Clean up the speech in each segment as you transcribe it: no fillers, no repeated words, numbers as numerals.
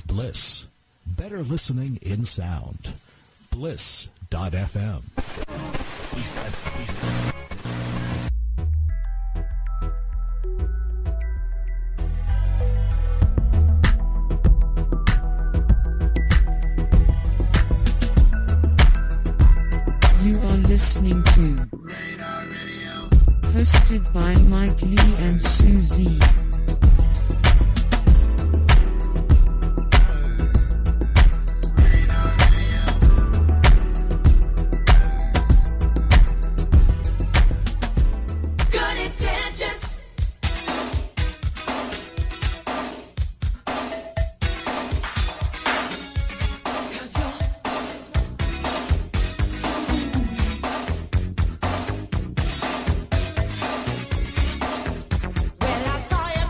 Bliss. Better listening in sound. Bliss.fm. You are listening to hosted by Mike Lee and Susie. Well, I saw you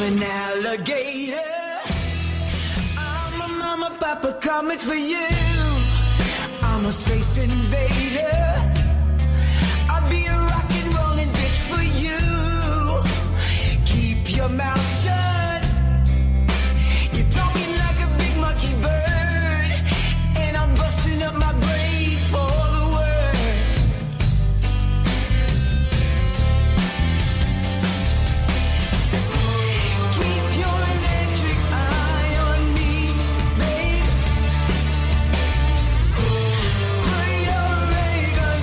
I'm an alligator. I'm a mama, papa coming for you. I'm a space invader. I'll be a rock and rollin' bitch for you. Keep your mouth shut. You're talking like a big monkey bird, and I'm busting up my brain for the word. Keep your electric eye on me, babe. Put your ray gun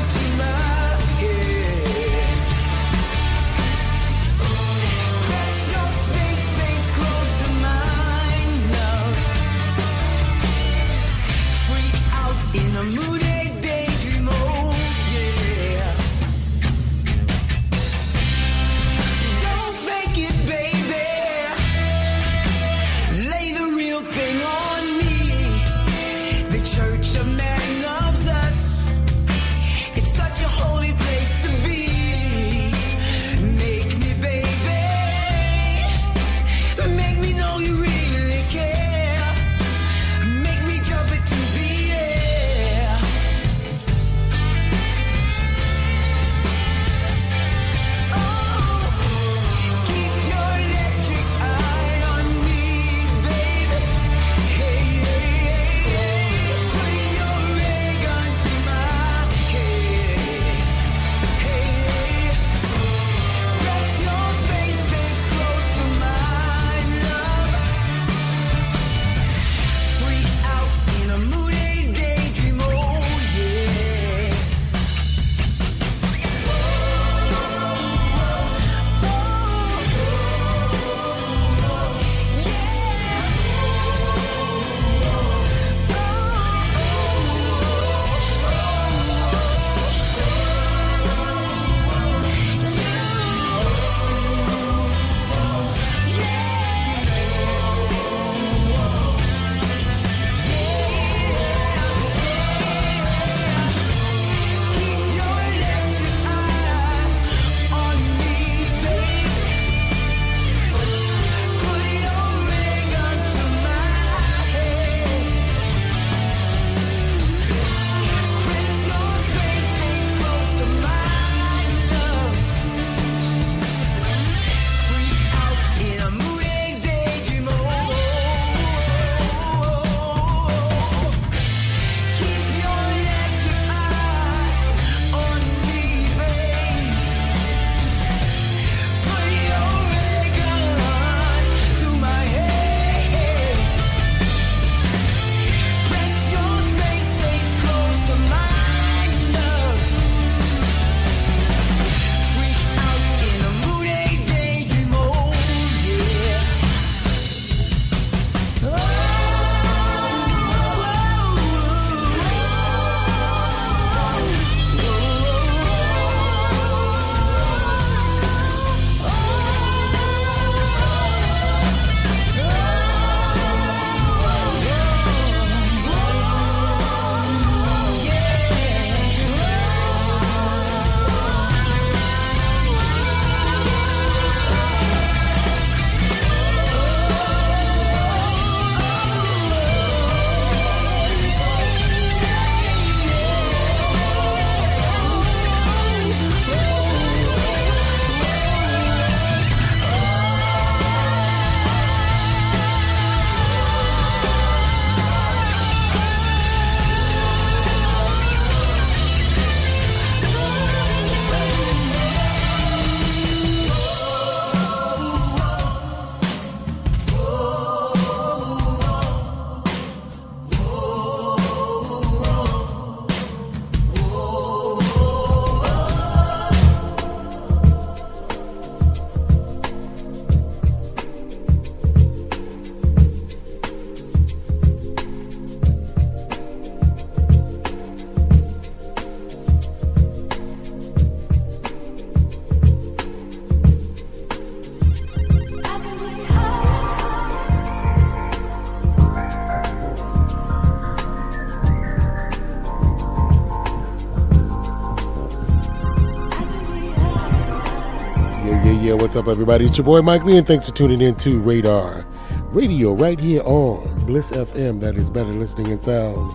Yeah, what's up, everybody? It's your boy Mike Lee, and thanks for tuning in to Radar Radio right here on Bliss FM. That is better listening in sound.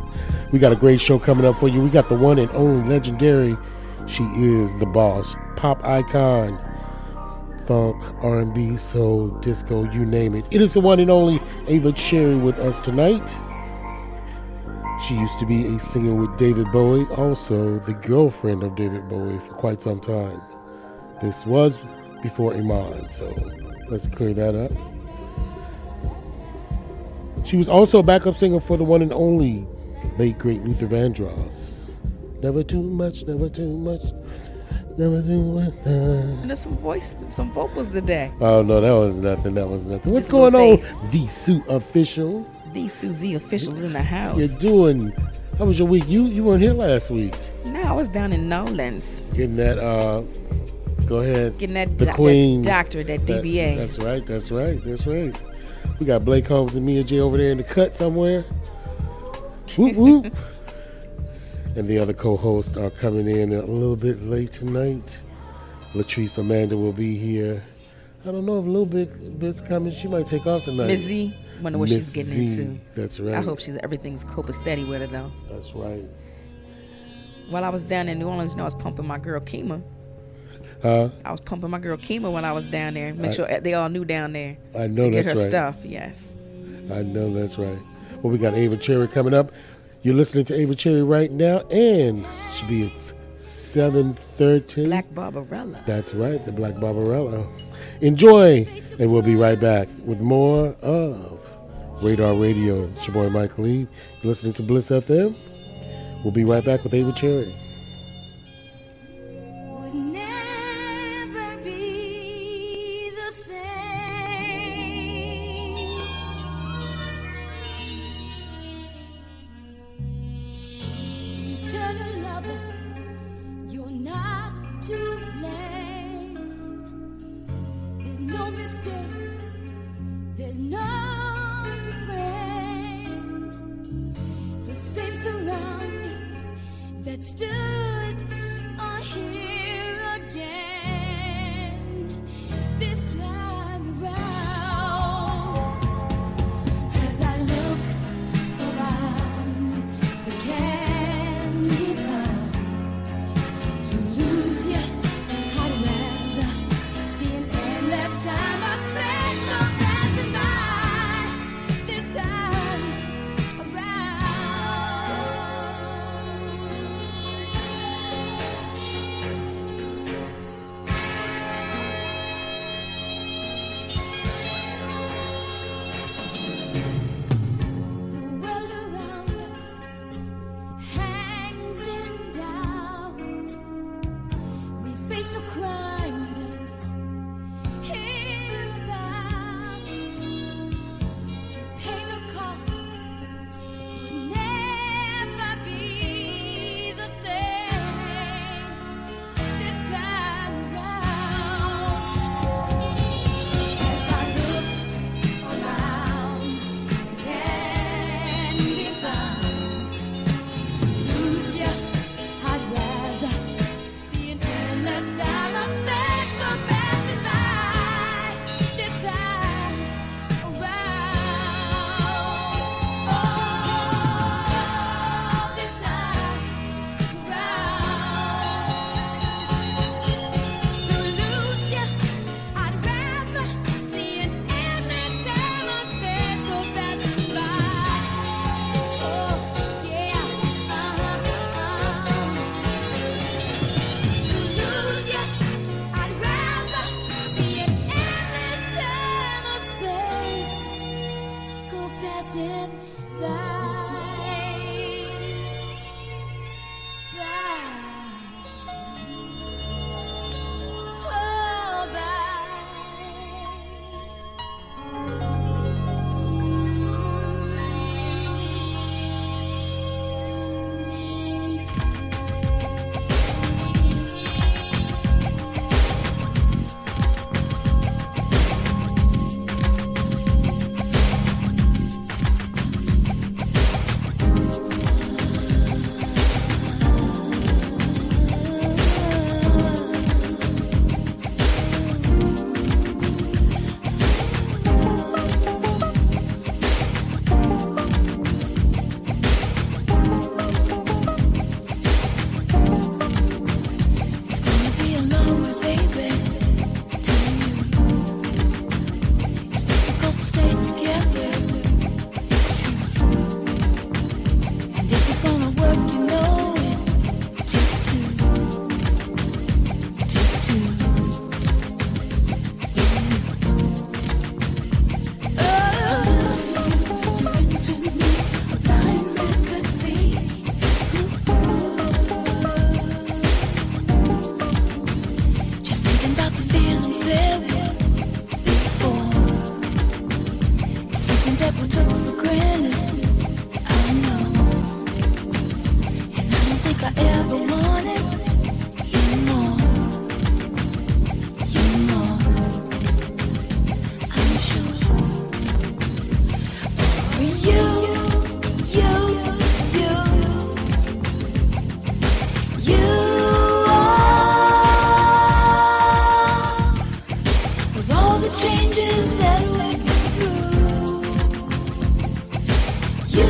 We got a great show coming up for you. We got the one and only legendary. She is the boss, pop icon, funk, R&B, soul, disco, you name it. It is the one and only AVA CHERRY with us tonight. She used to be a singer with David Bowie, also the girlfriend of David Bowie for quite some time. This was before Iman, so let's clear that up. She was also a backup singer for the one and only late great Luther Vandross. Never too much, never too much, never too much. And there's some vocals today. Oh no, that was nothing. What's going on? The Sue Official. The Susie officials in the house. You're doing. How was your week? You weren't here last week. No, I was down in Nolan's. Getting that. Go ahead. Getting that. The Queen. That doctorate, that DBA. That's right. We got Blake Holmes and Mia J over there in the cut somewhere. Whoop whoop. And the other co-hosts are coming in a little bit late tonight. Latrice Amanda will be here. I don't know if a little bit's coming. She might take off tonight. Mizzy. Wonder what she's getting into. That's right. I hope everything's copacetic with her though. That's right. While I was down in New Orleans, I was pumping my girl Kima. Huh? I was pumping my girl Kima when I was down there. Make sure they all knew down there. I know to that's get her right. stuff. Yes. I know that's right. Well, we got AVA CHERRY coming up. You're listening to AVA CHERRY right now, and should be at 7:30. Black Barbarella. That's right, the Black Barbarella. Enjoy, and we'll be right back with more of Radar Radio. It's your boy Mike Lee. You're listening to Bliss FM. We'll be right back with AVA CHERRY. Would never be the same. Eternal lover, you're not to blame. There's no mistake. There's no the same surroundings that stood are here again. This time around, as I look around the candy found to lose you, I'd rather see an endless time I've spent so passing by. This time around. changes that we've been through. You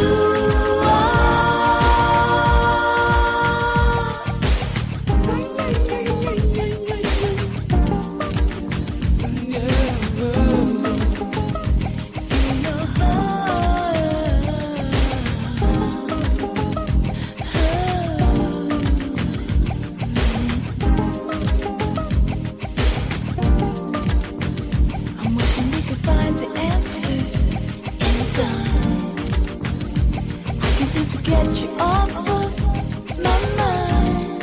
I'm wishing we could find the answers in time. I can seem to get you off of my mind.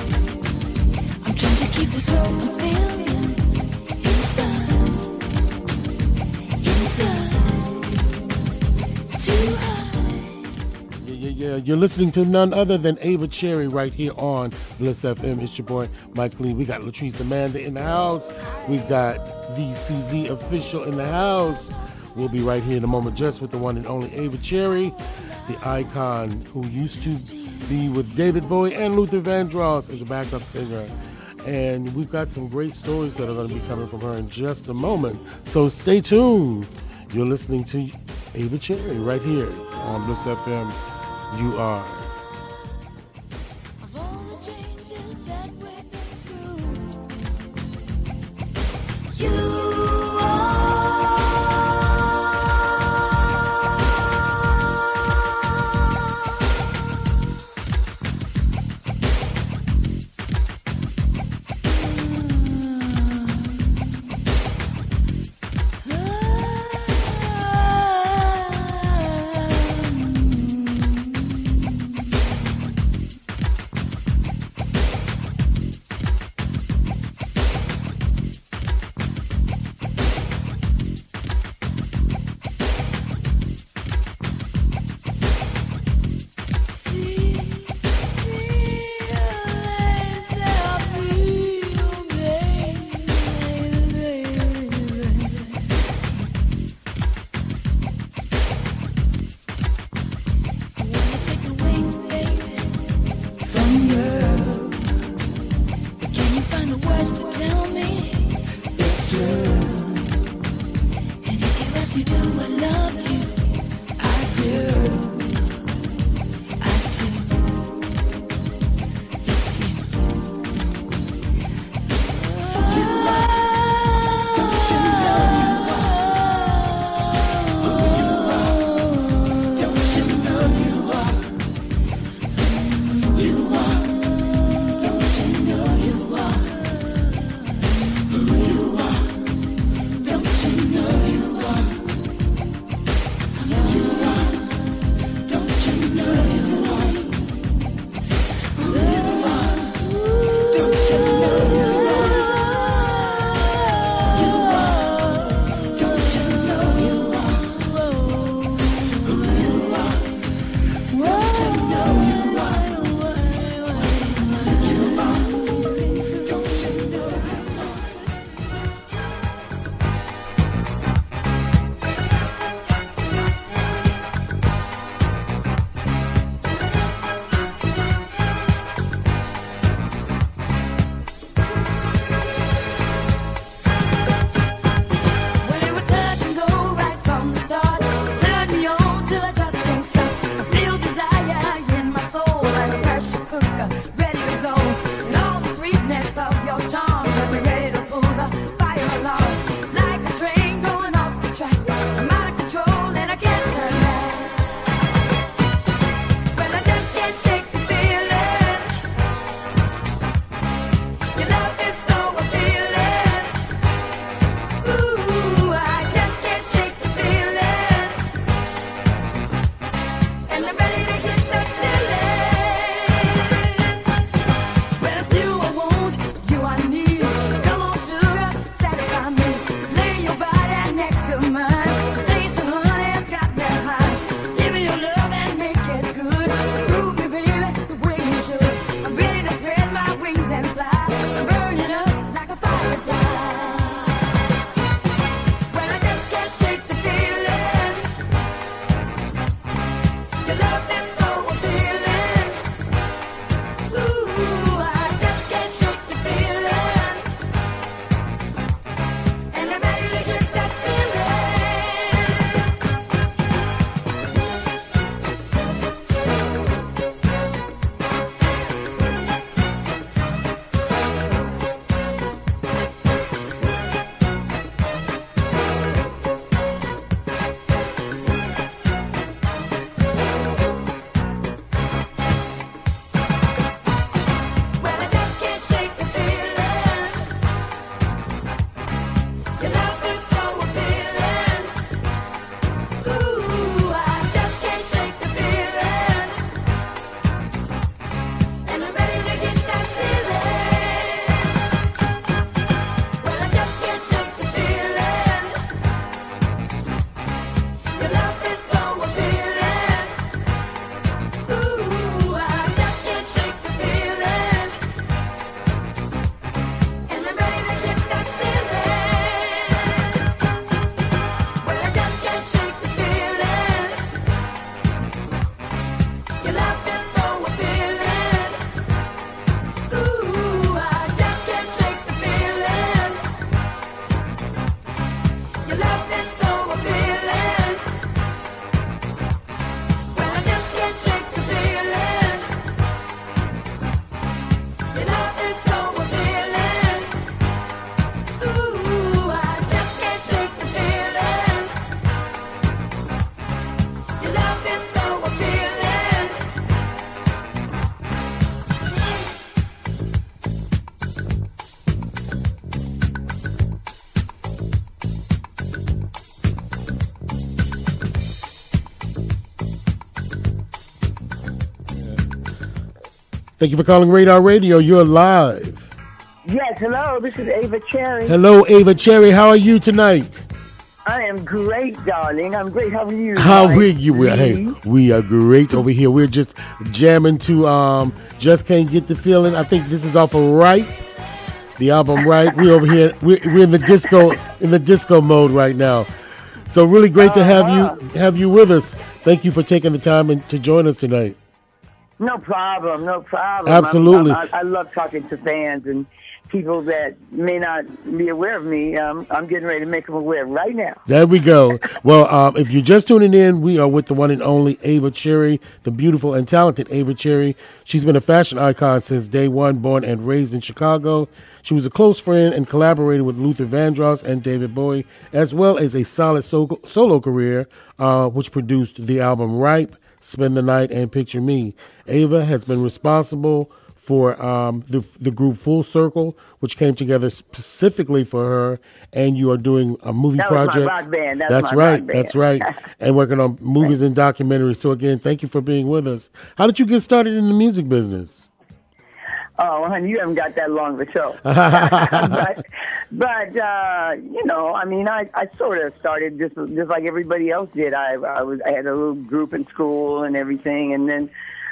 I'm trying to keep this hurt I'm feeling inside, too high. Yeah. You're listening to none other than Ava Cherry right here on Bliss FM. It's your boy, Mike Lee. We got Latrice Amanda in the house. We got the CZ official in the house. We'll be right here in a moment just with the one and only Ava Cherry, the icon who used to be with David Bowie and Luther Vandross as a backup singer. And we've got some great stories that are going to be coming from her in just a moment. So stay tuned. You're listening to Ava Cherry right here on Bliss FM. You are. Of all the changes that we've been through, you Thank you for calling Radar Radio. You're live. Yes, hello, this is Ava Cherry. Hello, Ava Cherry. How are you tonight? I am great, darling. I'm great. How are you? How are you? Hey, we are great over here. We're just jamming to Just Can't Get the Feeling. I think this is off of Right, the album Right. We're over here. We're in the disco mode right now. So really great to have you with us. Thank you for taking the time to join us tonight. No problem. Absolutely. I love talking to fans and people that may not be aware of me. I'm getting ready to make them aware right now. There we go. Well, if you're just tuning in, we are with the one and only Ava Cherry, the beautiful and talented Ava Cherry. She's been a fashion icon since day one, born and raised in Chicago. She was a close friend and collaborated with Luther Vandross and David Bowie, as well as a solid solo career, which produced the album Ripe, Spend the Night, and Picture Me. Ava has been responsible for the group Full Circle, which came together specifically for her, and you are doing a movie project. That was my rock band. That's right. That's right. And working on movies and documentaries. So again, thank you for being with us. How did you get started in the music business? Oh, honey, you haven't got that long of a show. but you know, I mean, I sort of started just like everybody else did. I had a little group in school and everything, and then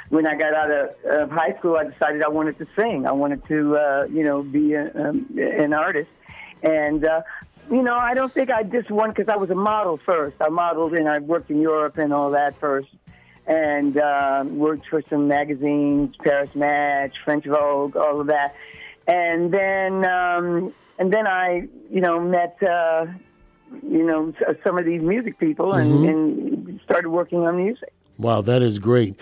when I got out of high school, I decided I wanted to sing. I wanted to, be an artist. And, I don't think I just won because I was a model first. I modeled and I worked in Europe and all that first. And worked for some magazines, Paris Match, French Vogue, all of that. And then I, met, some of these music people and started working on music. Wow, that is great.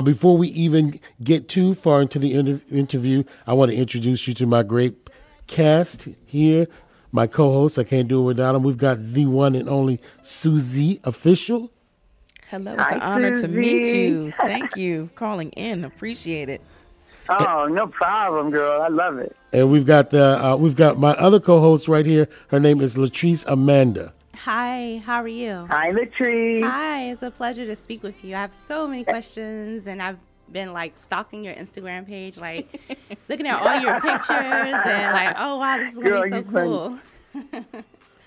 Before we even get too far into the interview, I want to introduce you to my great cast here, my co-host. I can't do it without him. We've got the one and only Susie Official. Hello, it's an honor to meet you. Thank you for calling in. Appreciate it. Oh, no problem, girl. I love it. And we've got my other co-host right here. Her name is Latrice Amanda. Hi, how are you? Hi, Latrice. Hi, it's a pleasure to speak with you. I have so many questions, and I've been stalking your Instagram page, looking at all your pictures, and oh wow, this is gonna be so cool.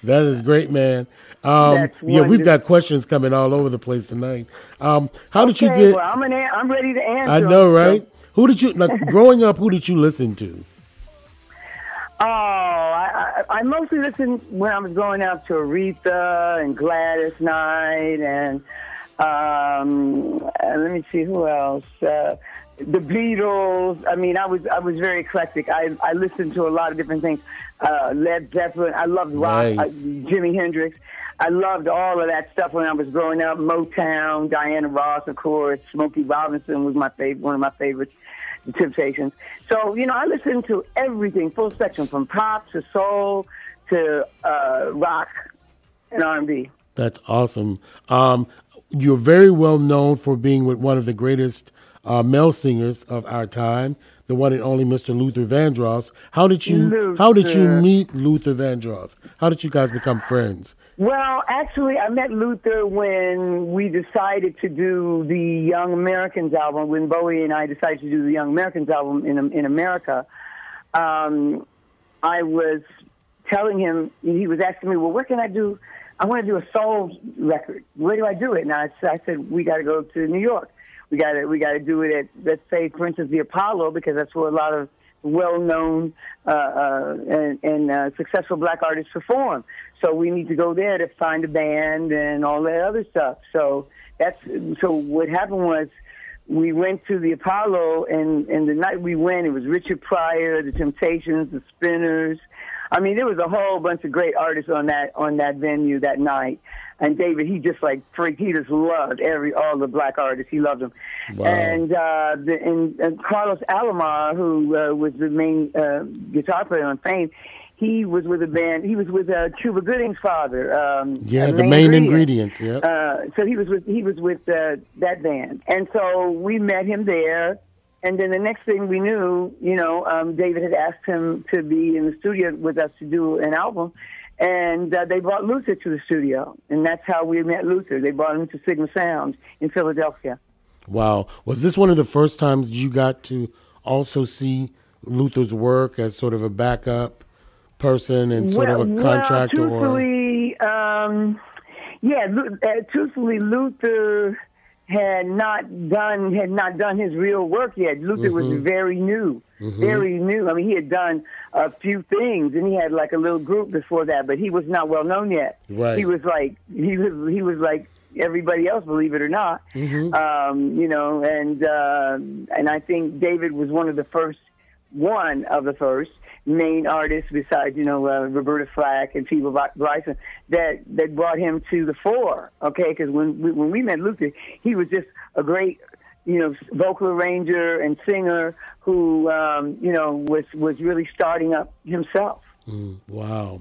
That is great, man. We've got questions coming all over the place tonight. How did you get? Well, I'm ready to answer. I know, right? So. Who did you growing up? Who did you listen to? Oh, I mostly listened when I was going out to Aretha and Gladys Knight and let me see who else. The Beatles. I mean, I was very eclectic. I listened to a lot of different things. Led Zeppelin. I loved rock. Nice. Jimi Hendrix. I loved all of that stuff when I was growing up. Motown, Diana Ross, of course. Smokey Robinson was one of my favorites. The Temptations. So, I listened to everything, full spectrum, from pop to soul to rock and R&B. That's awesome. You're very well known for being with one of the greatest male singers of our time, the one and only Mr. Luther Vandross. How did you meet Luther Vandross? How did you guys become friends? Well, actually, I met Luther when we decided to do the Young Americans album. When Bowie and I decided to do the Young Americans album in America, I was telling him, he was asking me, well, what can I do? I want to do a soul record. Where do I do it? And I said, we got to go to New York. We got to do it at, let's say, for instance, the Apollo, because that's where a lot of well-known and successful black artists perform. So we need to go there to find a band and all that other stuff. So what happened was we went to the Apollo, and the night we went, it was Richard Pryor, the Temptations, the Spinners. I mean, there was a whole bunch of great artists on that venue that night. And David, he just freaked. He just loved all the black artists. He loved them. Wow. And Carlos Alomar, who was the main guitar player on Fame, he was with a band. He was with Cuba Gooding's father. The main ingredients. Yeah. So he was with that band, and so we met him there. And then the next thing we knew, David had asked him to be in the studio with us to do an album. And they brought Luther to the studio, and that's how we met Luther. They brought him to Sigma Sound in Philadelphia. Wow. Was this one of the first times you got to also see Luther's work as sort of a backup person and sort of a contractor? Truthfully, truthfully, Luther had not done his real work yet. Luther was very new, very new. I mean, he had done a few things, and he had like a little group before that, but he was not well known yet. Right. He was like everybody else, believe it or not. And I think David was one of the first main artists besides, Roberta Flack and Phoebe Bryson that brought him to the fore, okay? Because when we met Luther, he was just a great, vocal arranger and singer who, was really starting up himself. Wow.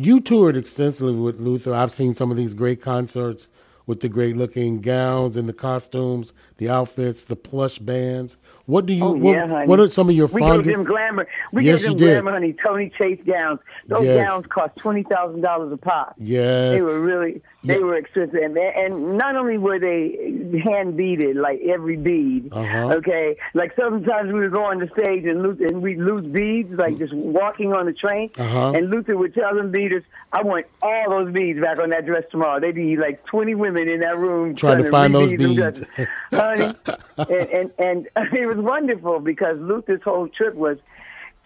You toured extensively with Luther. I've seen some of these great concerts with the great-looking gowns and the costumes, the outfits, the plush bands. What do you? What are some of your fondest? We gave them glamour. Yes, gave them glamour, honey. Tony Chase gowns. Those gowns cost $20,000 a pop. Yes. They were really. They were expensive, and not only were they hand beaded, like every bead. Okay, like sometimes we would go on the stage and we'd lose beads, like just walking on the train. And Luther would tell them beaders, "I want all those beads back on that dress tomorrow." They'd be like 20 women in that room trying to find those beads. Honey, and it was wonderful because Luther's whole trip was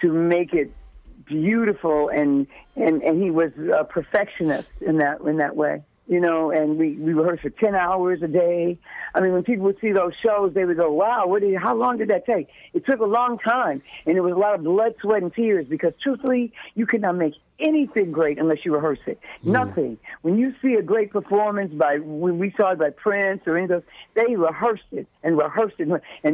to make it beautiful, and he was a perfectionist in that way. And we rehearsed for 10 hours a day. I mean, when people would see those shows, they would go, wow, how long did that take? It took a long time, and it was a lot of blood, sweat, and tears because, truthfully, you could not make anything great unless you rehearse it. Nothing. When you see a great performance when we saw it by Prince or any of those, they rehearsed it, and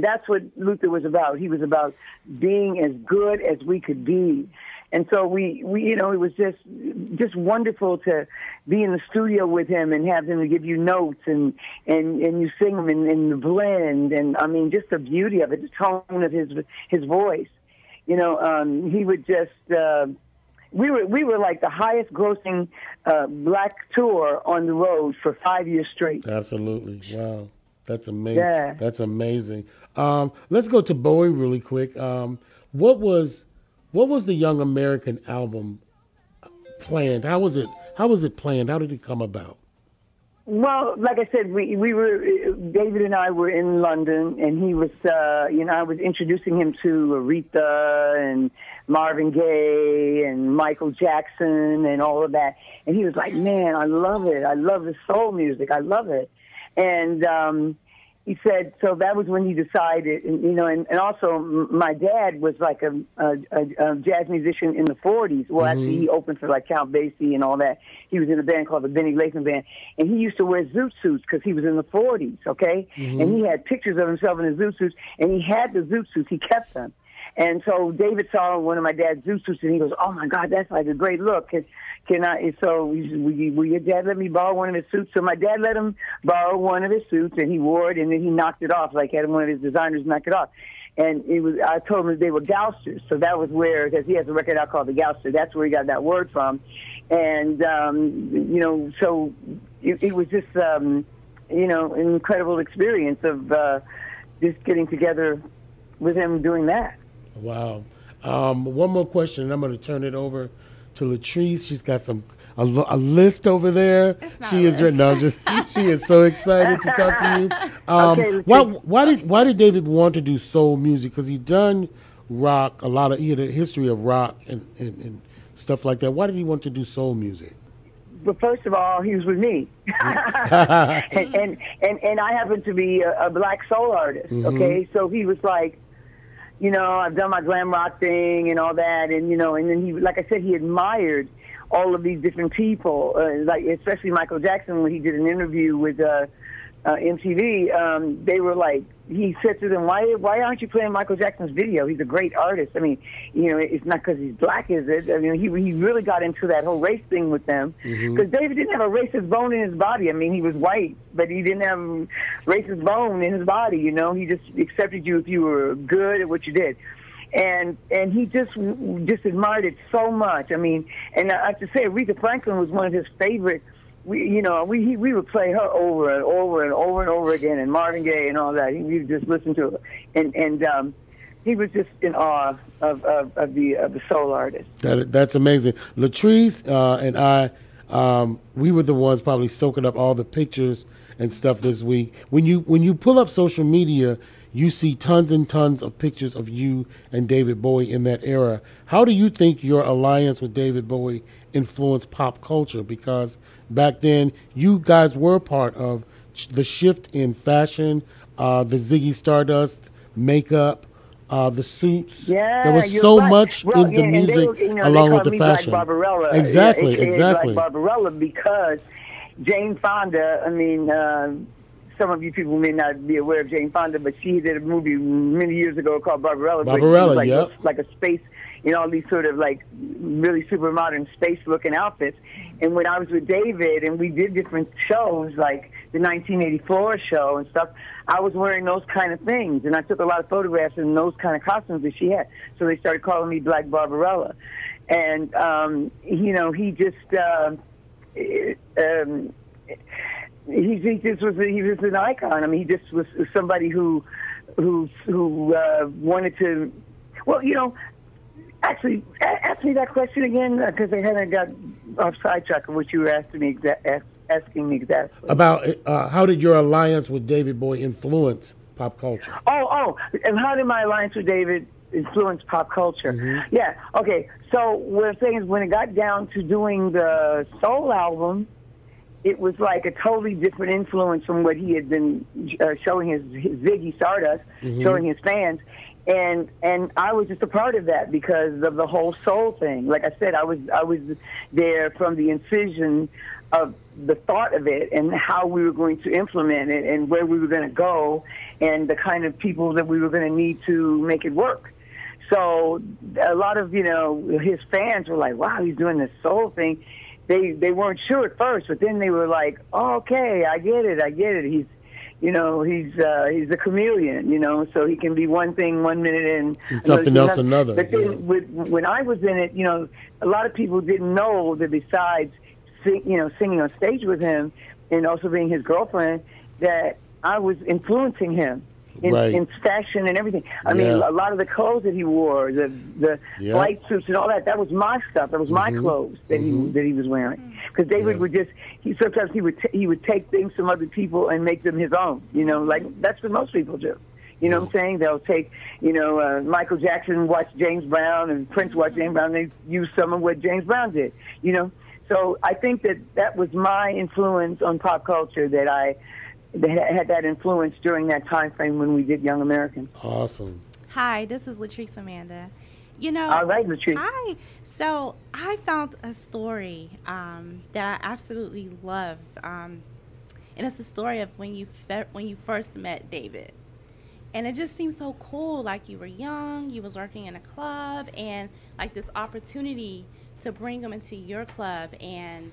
that's what Luther was about. He was about being as good as we could be. And so we it was just wonderful to be in the studio with him and have him to give you notes and you sing them in the blend, and I mean just the beauty of it, the tone of his voice. He would just we were like the highest grossing black tour on the road for 5 years straight. Absolutely. Wow. That's amazing. Yeah. That's amazing. Let's go to Bowie really quick. What was the Young American album planned? How was it planned? How did it come about? Well, like I said, we were David and I were in London, and he was I was introducing him to Aretha and Marvin Gaye and Michael Jackson and all of that, and he was like, "Man, I love it. I love the soul music. I love it." And he said, so that was when he decided, and also my dad was like a jazz musician in the 40s. Well, actually, he opened for like Count Basie and all that. He was in a band called the Benny Latham Band, and he used to wear zoot suits because he was in the 40s, okay? And he had pictures of himself in his zoot suits, and he had the zoot suits. He kept them. And so David saw one of my dad's zoot suits, and he goes, "Oh, my God, that's like a great look. Can I?" So will your dad let me borrow one of his suits? So my dad let him borrow one of his suits, and he wore it, and then he knocked it off, like had one of his designers knock it off. And I told him they were Gousters, so that was where, because he has a record out called the Gouster, that's where he got that word from. And so it was just an incredible experience of just getting together with him doing that. Wow. One more question, and I'm going to turn it over to Latrice. She's got a list over there. She is she is so excited to talk to you. Why did David want to do soul music? Because he's done rock he had a history of rock and stuff like that. Why did he want to do soul music? But first of all, he was with me, and I happen to be a black soul artist. Okay, so he was like, I've done my glam rock thing and all that, and and then he, like I said, he admired all of these different people, like especially Michael Jackson. When he did an interview with MTV, they were like, he said to them, why aren't you playing Michael Jackson's video? He's a great artist. I mean, it's not because he's black, is it? I mean, he really got into that whole race thing with them, because David didn't have a racist bone in his body. I mean, he was white, but he didn't have a racist bone in his body. He just accepted you if you were good at what you did. And he just admired it so much. I mean, and I have to say, Aretha Franklin was one of his favorite we would play her over and over and over and over again, and Marvin Gaye and all that. We would just listen to her, and he was just in awe of the soul artist. That's amazing. Latrice and I, we were the ones probably soaking up all the pictures and stuff this week. When you pull up social media, you see tons and tons of pictures of you and David Bowie in that era. How do you think your alliance with David Bowie influenced pop culture? Because back then, you guys were part of the shift in fashion, the Ziggy Stardust makeup, the suits. Yeah, there was so much in the music along with the fashion. Black Barbarella. Exactly, exactly. Black Barbarella, because Jane Fonda, I mean, some of you people may not be aware of Jane Fonda, but she did a movie many years ago called Barbarella. Barbarella, like a space, all these sort of like really super modern space looking outfits. And when I was with David and we did different shows like the 1984 show and stuff, I was wearing those kind of things, and I took a lot of photographs in those kind of costumes that she had. So they started calling me Black Barbarella. And he just he was an icon. I mean, he just was somebody who wanted to. Well, actually, ask me that question again, because I kind of got off sidetrack of what you were asking me exactly. About how did your alliance with David Bowie influence pop culture? Oh, and how did my alliance with David influence pop culture? Mm-hmm. Yeah, okay. So what I'm saying is, when it got down to doing the soul album, it was like a totally different influence from what he had been showing his Ziggy Stardust, showing his fans. And I was just a part of that because of the whole soul thing. Like I said, I was there from the incision of the thought of it and how we were going to implement it and where we were going to go and the kind of people that we were going to need to make it work. So a lot of, his fans were like, wow, he's doing this soul thing. They weren't sure at first, but then they were like, oh, okay, I get it. He's a chameleon, so he can be one thing one minute and something else another. But then when I was in it, a lot of people didn't know that besides singing on stage with him and also being his girlfriend, that I was influencing him in fashion and everything. I mean, a lot of the clothes that he wore, the flight suits and all that was my stuff. That was my clothes that he was wearing. Because David would sometimes he would take things from other people and make them his own. Like that's what most people do. You know what I'm saying? They'll take, Michael Jackson watched James Brown and Prince watched James Brown. They use some of what James Brown did. So I think that was my influence on pop culture, that I had that influence during that time frame when we did Young Americans. Awesome. Hi, this is Latrice Amanda. All right, Latrice. Hi. So I found a story that I absolutely love, and it's the story of when you first met David. And it just seems so cool. Like, you were young, you was working in a club, and like this opportunity to bring him into your club and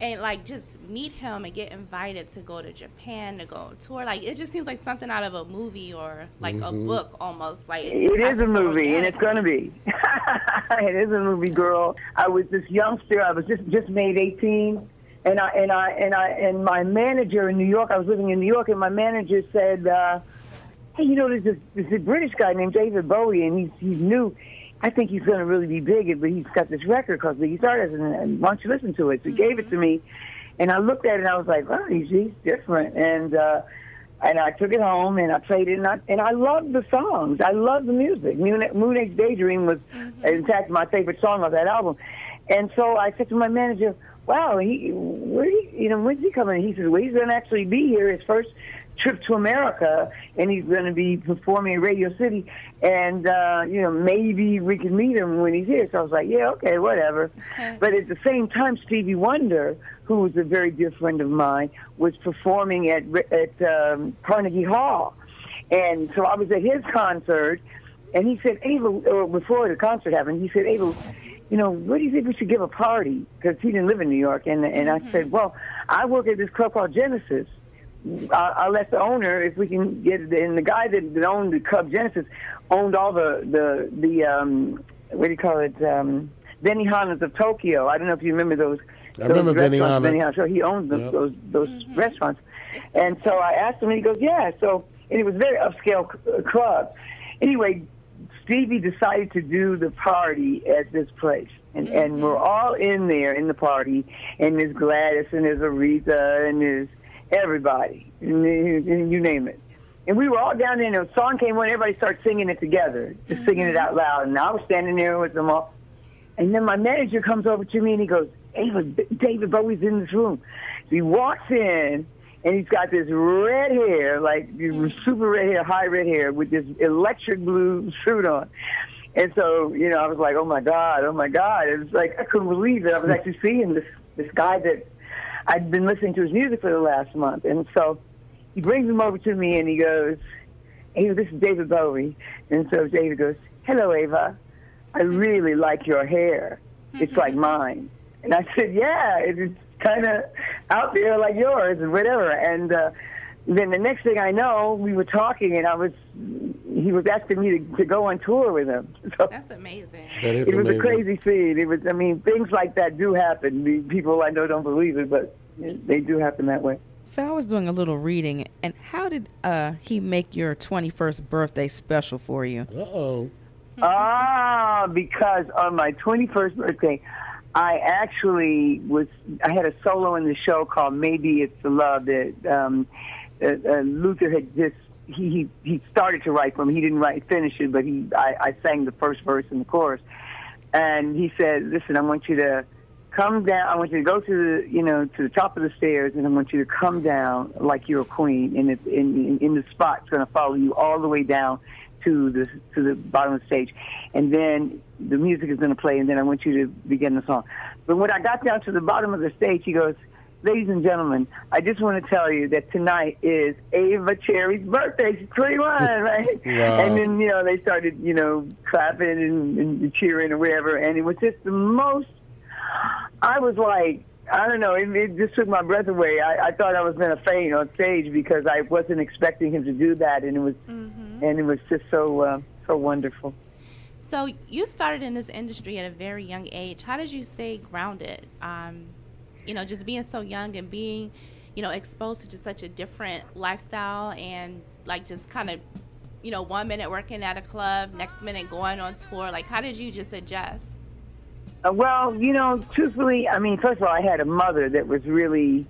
like just meet him and get invited to go to Japan to go on tour. Like, it just seems like something out of a movie or like a book almost. Like, it is a movie, and it's gonna be. It is a movie, girl. I was this youngster. I was just made 18, and my manager in New York. I was living in New York, and my manager said, "Hey, there's this British guy named David Bowie, and he's new. I think he's going to really be big, but he's got this record called Ziggy Stardust, and why don't you listen to it?" So he gave it to me, and I looked at it, and I was like, "Wow, he's different." And I took it home, and I played it, and I loved the songs. I loved the music. Moon Age Daydream was, in fact, my favorite song of that album. And so I said to my manager, "Wow, when's he coming?" He said, "Well, he's going to actually be here. His first trip to America, and he's going to be performing in Radio City, and maybe we can meet him when he's here." So I was like, "Yeah, okay, whatever." Okay. But at the same time, Stevie Wonder, who was a very dear friend of mine, was performing at Carnegie Hall, and so I was at his concert, and he said, "Ava," or before the concert happened, he said, "Ava, what do you think we should give a party?" Because he didn't live in New York, and I said, "Well, I work at this club called Genesis. I'll let the owner, if we can get it." And the guy that owned the Club Genesis owned all the what do you call it, Benihana's of Tokyo. I don't know if you remember those I remember Benny Benihana's. So he owned those restaurants. And so I asked him, and he goes, yeah. So, and it was a very upscale club. Anyway, Stevie decided to do the party at this place. And we're all in there in the party, and there's Gladys, and there's Aretha, and there's everybody, and you name it. And we were all down there, and a song came on, everybody started singing it together, just singing it out loud. And I was standing there with them all. And then my manager comes over to me, and he goes, Ava, David Bowie's in this room. So he walks in, and he's got this red hair, like super red hair, high red hair, with this electric blue suit on. And so, you know, I was like, oh, my God. It was like, I couldn't believe it. I was actually seeing this guy that I'd been listening to his music for the last month. And so he brings him over to me, and he goes, Ava, this is David Bowie. And so David goes, hello, Ava. I really like your hair. It's like mine. And I said, yeah, it's kind of out there like yours and whatever. And then the next thing I know, we were talking, and he was asking me to go on tour with him. So that's amazing. That is it was amazing. a crazy scene. It was, I mean, things like that do happen. People I know don't believe it, but they do happen that way. So I was doing a little reading, and how did he make your 21st birthday special for you? Uh-oh. Because on my 21st birthday, I actually I had a solo in the show called Maybe It's the Love that Luther had just, he started to write for me. He didn't finish it, but I sang the first verse and the chorus. And he said, listen, I want you to come down. I want you to go to the top of the stairs, and I want you to come down like you're a queen. And it's in the spot, it's going to follow you all the way down to the bottom of the stage. And then the music is going to play, and then I want you to begin the song. But when I got down to the bottom of the stage, he goes, ladies and gentlemen, I just want to tell you that tonight is Ava Cherry's birthday. She's 21, right? Wow. And then, they started, clapping and cheering or whatever. And it was just the most, I was like, I don't know, it just took my breath away. I thought I was going to faint on stage because I wasn't expecting him to do that. And it was just so wonderful. So you started in this industry at a very young age. How did you stay grounded? Just being so young and being, exposed to just such a different lifestyle and like just kind of, 1 minute working at a club, next minute going on tour. Like, how did you just adjust? Well, truthfully, I mean, first of all, I had a mother that was really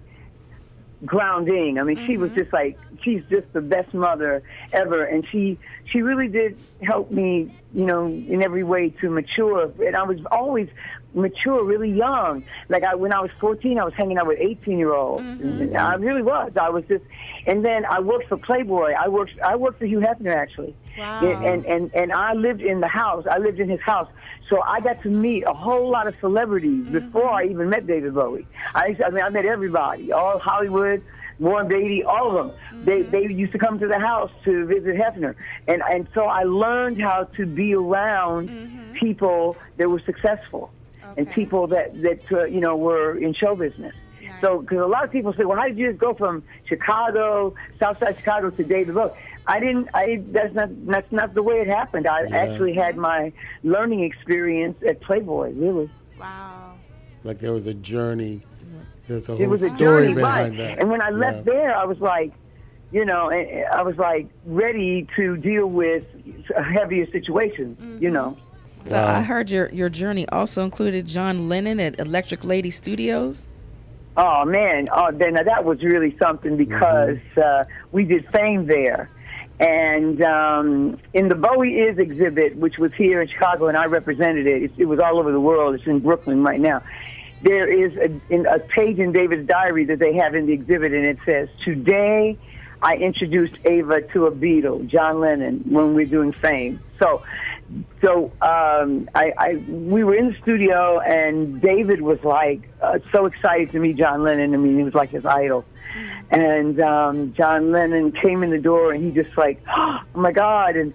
grounding. I mean, she was just like, she's just the best mother ever. And she really did help me, in every way to mature. And I was always mature really young. Like when I was 14, I was hanging out with 18-year-olds. I really was. I was just, and then I worked for Playboy. I worked for Hugh Hefner, actually. Wow. And I lived in the house. I lived in his house. So I got to meet a whole lot of celebrities before I even met David Bowie. I met everybody, all Hollywood, Warren Beatty, all of them. They used to come to the house to visit Hefner. And so I learned how to be around people that were successful and people that were in show business. Nice. So, because a lot of people say, well, how did you just go from Chicago, Southside Chicago, to David Bowie? That's not the way it happened. I actually had my learning experience at Playboy, really. Wow. Like there was a journey. There's a It whole was a story journey, behind right? that. And when I left there, I was like, I was like ready to deal with heavier situations, So I heard your journey also included John Lennon at Electric Lady Studios. Oh, man. Now that was really something because we did Fame there. And in the Bowie Is exhibit, which was here in Chicago, and I represented it, it was all over the world. It's in Brooklyn right now. There is a page in David's diary that they have in the exhibit, and it says, today I introduced Ava to a Beatle, John Lennon, when we're doing Fame. So we were in the studio, and David was like so excited to meet John Lennon. I mean, he was like his idol. And John Lennon came in the door, and he just like, oh my God! And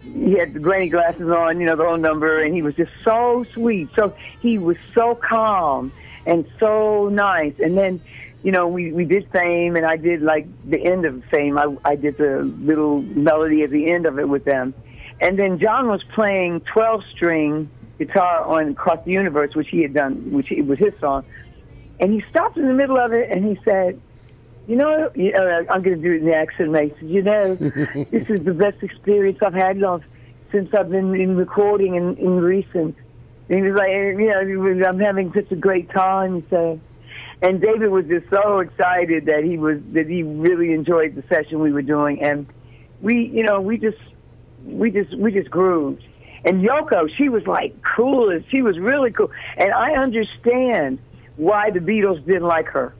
he had the granny glasses on, the whole number, and he was just so sweet. So he was so calm and so nice. And then, we did Fame, and I did like the end of Fame. I did the little melody at the end of it with them. And then John was playing 12-string guitar on Across the Universe, which he had done, which it was his song. And he stopped in the middle of it, and he said, I'm going to do it in the accent, mate. He said, this is the best experience I've had since I've been in recording in recent. And he was like, I'm having such a great time, he said. And David was just so excited that he really enjoyed the session we were doing, and we just grooved. And Yoko, she was like cool. She was really cool, and I understand why the Beatles didn't like her,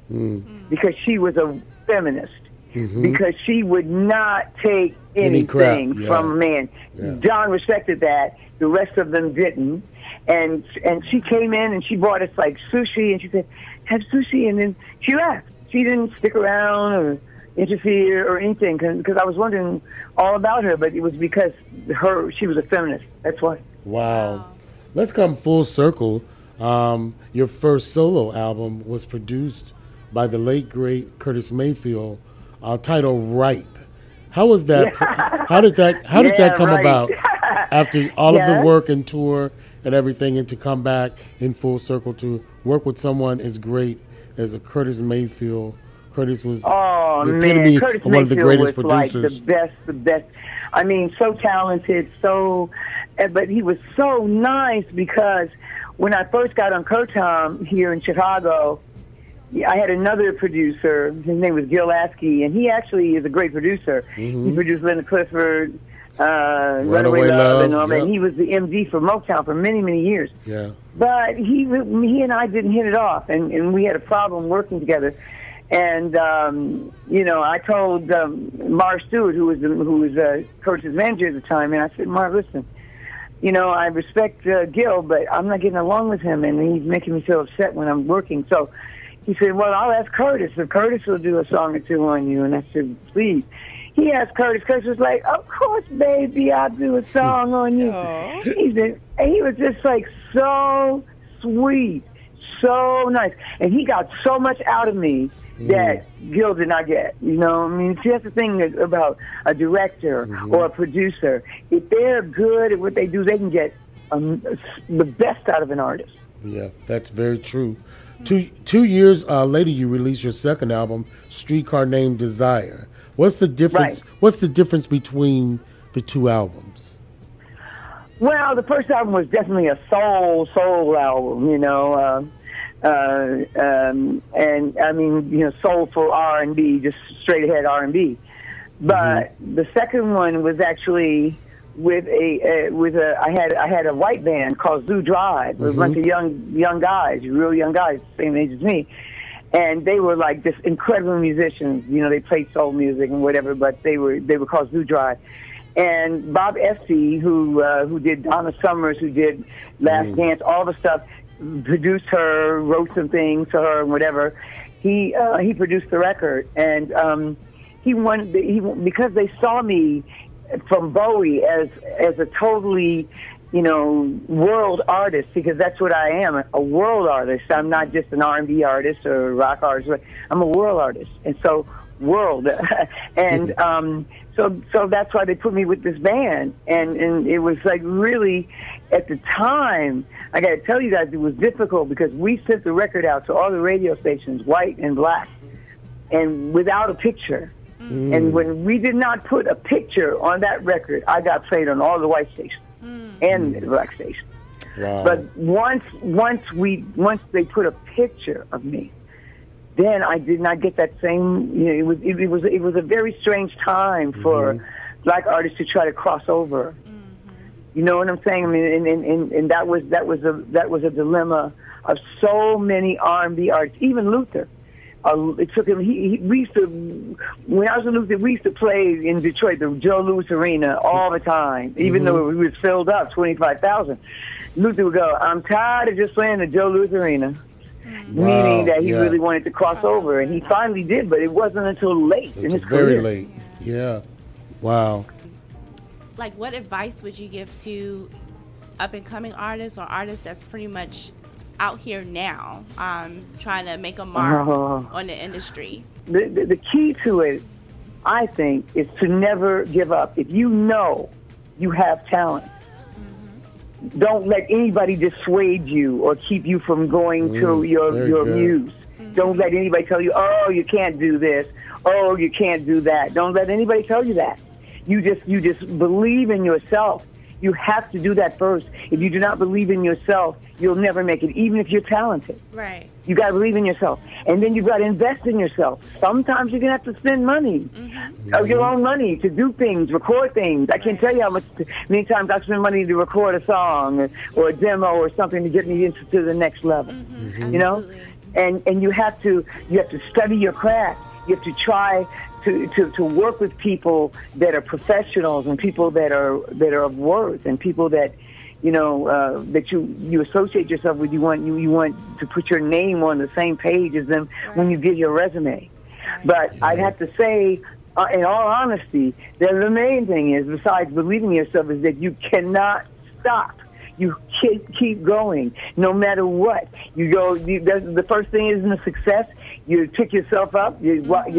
because she was a feminist, because she would not take anything from a man. Yeah. John respected that. The rest of them didn't. And she came in and she brought us like sushi, and she said, have sushi, and then she left. She didn't stick around or interfere or anything, because I was wondering all about her, but it was because she was a feminist. That's why. Wow. Let's come full circle. Your first solo album was produced by the late great Curtis Mayfield, titled "Ripe." How was that? How did that come about after all of the work and tour and everything, and to come back in full circle to work with someone as great as a Curtis Mayfield? Curtis was the epitome of one of the greatest producers. Like the best. I mean, so talented, but he was so nice, because when I first got on Kotam here in Chicago, I had another producer. His name was Gil Askey, and he actually is a great producer. He produced Linda Clifford, Runaway Love, and all that. And he was the MD for Motown for many, many years. Yeah. But he and I didn't hit it off, and we had a problem working together. And I told Mar Stewart, who was Curtis's manager at the time, and I said, Mar, listen, I respect Gil, but I'm not getting along with him, and he's making me feel upset when I'm working. So he said, well, I'll ask Curtis if Curtis will do a song or two on you. And I said, please. He asked Curtis. Curtis was like, of course, baby, I'll do a song on you. He was just like so sweet, so nice. And he got so much out of me that Gil did not get. See, that's the thing about a director or a producer. If they're good at what they do, they can get the best out of an artist. Yeah, that's very true. 2 years later, you released your second album, Streetcar Named Desire. What's the difference? Right. What's the difference between the two albums? Well, the first album was definitely a soul album, and I mean, soulful R&B, just straight ahead R&B. But the second one was actually I had a white band called Zoo Drive, with a bunch of young guys, real young guys, same age as me, and they were like just incredible musicians. They played soul music and whatever, but they were called Zoo Drive. And Bob Essie, who did Donna Summers, who did Last Dance, all the stuff, produced her, wrote some things to her and whatever. He produced the record, and because they saw me from Bowie as a totally, world artist, because that's what I am, a world artist. I'm not just an R&B artist or a rock artist. I'm a world artist, and so world, and so that's why they put me with this band, and it was like really, at the time, I got to tell you guys, it was difficult because we sent the record out to all the radio stations, white and black, and without a picture. And when we did not put a picture on that record, I got played on all the white stations and the black stations. Wow. But once they put a picture of me, then I did not get that same. It was a very strange time for black artists to try to cross over. You know what I'm saying? I mean, and that was a dilemma of so many R&B artists, even Luther. It took him. We used to, when I was in Luther, we used to play in Detroit, the Joe Louis Arena, all the time, even though it was filled up, 25,000. Luther would go, "I'm tired of just playing the Joe Louis Arena," meaning that he really wanted to cross over, and he finally did, but it wasn't until late in his career. Very late. Yeah. Wow. Like, what advice would you give to up and coming artists or artists that's pretty much out here now, trying to make a mark on the industry? The key to it, I think, is to never give up. If you know you have talent, don't let anybody dissuade you or keep you from going to your muse. Don't let anybody tell you, oh, you can't do this. Oh, you can't do that. Don't let anybody tell you that. You just believe in yourself. You have to do that first. If you do not believe in yourself, you'll never make it, even if you're talented. Right. You got to believe in yourself. And then you've got to invest in yourself. Sometimes you're going to have to spend money, of your own money, to do things, record things. I can't tell you how many times I spend money to record a song or a demo or something to get me into the next level. You know? And you have to study your craft. You have to try to work with people that are professionals and people that are of worth and people that that you associate yourself with. You want to put your name on the same page as them when you give your resume. But I'd have to say, in all honesty, that the main thing is, besides believing in yourself, is that you cannot stop. You keep going, no matter what. You go. The first thing isn't a success. You pick yourself up, you brush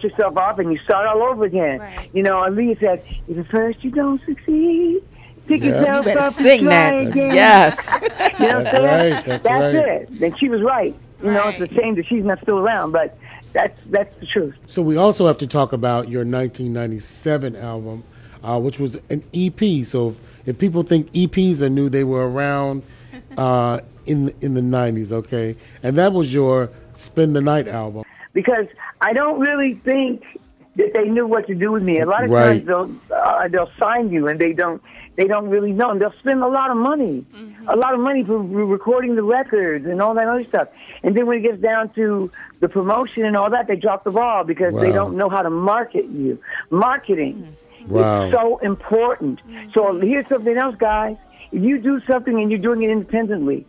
yourself off, and you start all over again. Right. Aaliyah said, if at first you don't succeed, pick yourself you better up sing and try that. again. Yes. That's right. That's it. And she was right. It's a shame that she's not still around, but that's the truth. So we also have to talk about your 1997 album, which was an EP. So if people think EPs are new, they were around in the 90s, okay? And that was your Spend the Night album. Because I don't really think that they knew what to do with me. A lot of times they'll sign you and they don't really know. And they'll spend a lot of money, for recording the records and all that other stuff. And then when it gets down to the promotion and all that, they drop the ball because they don't know how to market you. Marketing is so important. So here's something else, guys. If you do something and you're doing it independently,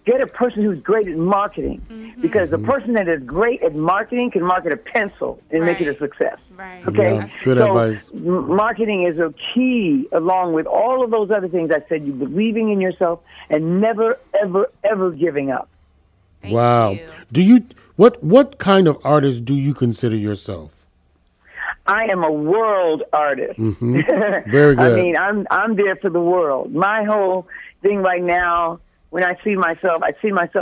get a person who's great at marketing, because the person that is great at marketing can market a pencil and make it a success. Right. Okay? Yeah, good advice. Marketing is a key, along with all of those other things I said. You believing in yourself and never, ever, ever giving up. Thank you. Do you what kind of artist do you consider yourself? I am a world artist. Very good. I mean, I'm there for the world. My whole thing right now, when I see myself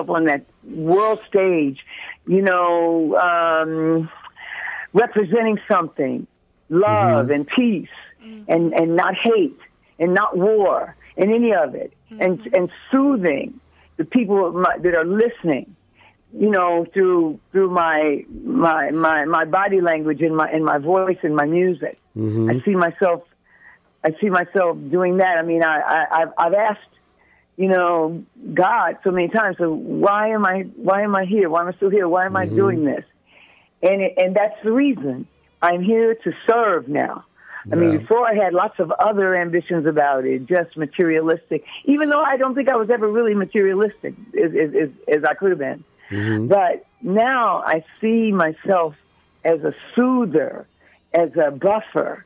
on that world stage, representing something, love and peace, and not hate and not war and any of it, and soothing the people that are listening, through my body language and my voice and my music. I see myself doing that. I mean, I've asked, God so many times, so why am I here? Why am I still here? Why am I doing this? And that's the reason. I'm here to serve now. I mean, before I had lots of other ambitions about it, just materialistic, even though I don't think I was ever really materialistic as I could have been. But now I see myself as a soother, as a buffer,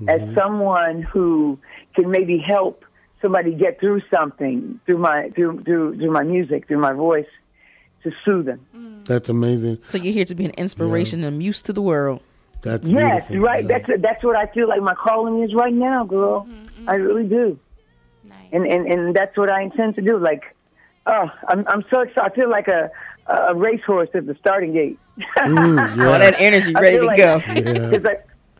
as someone who can maybe help somebody get through something through my music, through my voice, to soothe them. That's amazing. So you're here to be an inspiration and muse to the world. That's yes, beautiful. right. That's what I feel like my calling is right now, girl. I really do. Nice. And that's what I intend to do. Like, I'm so excited. I feel like a racehorse at the starting gate. All that energy ready to go. Because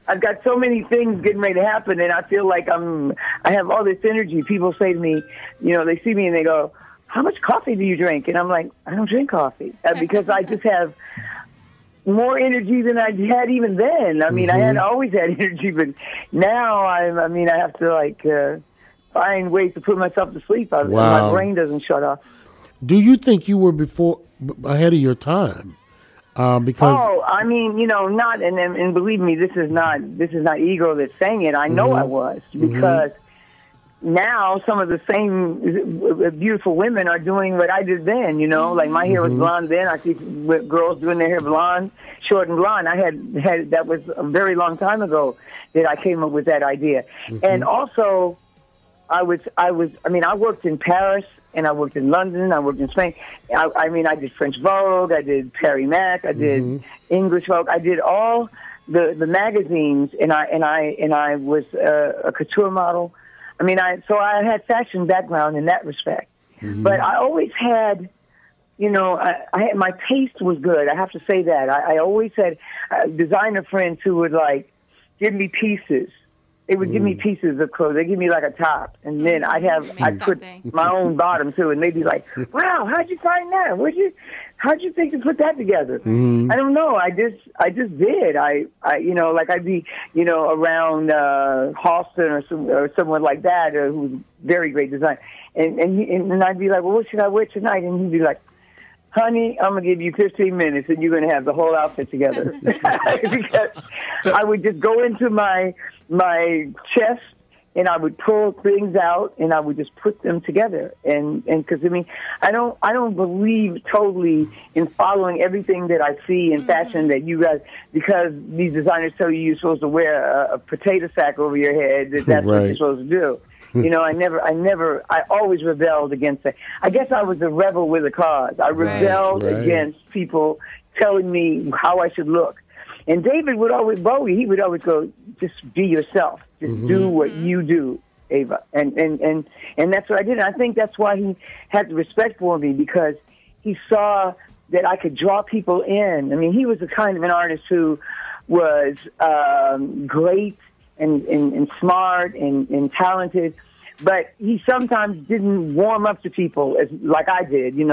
I've got so many things getting ready to happen, and I feel like I have all this energy. People say to me, they see me and they go, "How much coffee do you drink?" And I'm like, "I don't drink coffee," because I just have more energy than I had even then. I mean, I had always had energy, but now I have to find ways to put myself to sleep. My brain doesn't shut off. Do you think you were ahead of your time? Because I mean, not, and believe me, this is not ego that's saying it. I know I was, because now some of the same beautiful women are doing what I did then. Like my hair was blonde then. I see girls doing their hair blonde, short and blonde. I had that was a very long time ago that I came up with that idea. And also, I worked in Paris. And I worked in London. I worked in Spain. I did French Vogue. I did Perry Mac. I did English Vogue. I did all the magazines. And I was a couture model. So I had fashion background in that respect. But I always had my taste was good. I have to say that. I always had designer friends who would like give me pieces. They would give me pieces of clothes. They give me like a top, and then I'd put my own bottom too, and they'd be like, "Wow, how'd you find that? How'd you think to put that together?" I don't know. I just did. Like I'd be, around Halston or someone like that who's very great design, and I'd be like, "Well, what should I wear tonight?" And he'd be like, "Honey, I'm going to give you 15 minutes and you're going to have the whole outfit together." Because I would just go into my chest and I would pull things out and I would just put them together. And because, I don't believe totally in following everything that I see in fashion that you guys, because these designers tell you you're supposed to wear a potato sack over your head, that's what you're supposed to do. I always rebelled against it. I guess I was a rebel with a cause. I rebelled against people telling me how I should look. And David would always, Bowie, he would always go, just be yourself. Just do what you do, Ava. And that's what I did. And I think that's why he had the respect for me, because he saw that I could draw people in. I mean, he was the kind of an artist who was great and smart and talented, but he sometimes didn't warm up to people like I did. We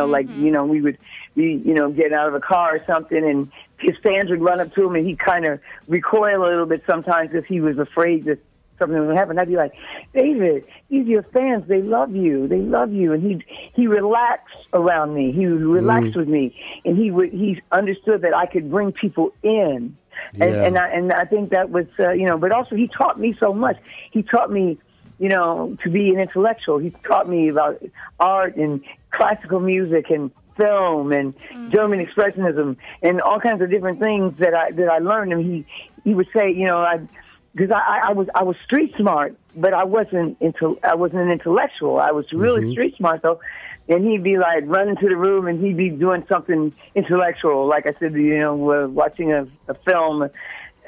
would be, getting out of a car or something, and his fans would run up to him, and he'd kind of recoil a little bit sometimes if he was afraid that something was going to happen. I'd be like, "David, these are your fans. They love you. They love you." And he relaxed around me. He relaxed with me, and he understood that I could bring people in. And I think that was, but also he taught me so much. He taught me, to be an intellectual. He taught me about art and classical music and film and German expressionism and all kinds of different things that I learned. And he would say, because I was street smart, but I wasn't an intellectual. I was really street smart though. And he'd be like running to the room, and he'd be doing something intellectual, like I said, watching a film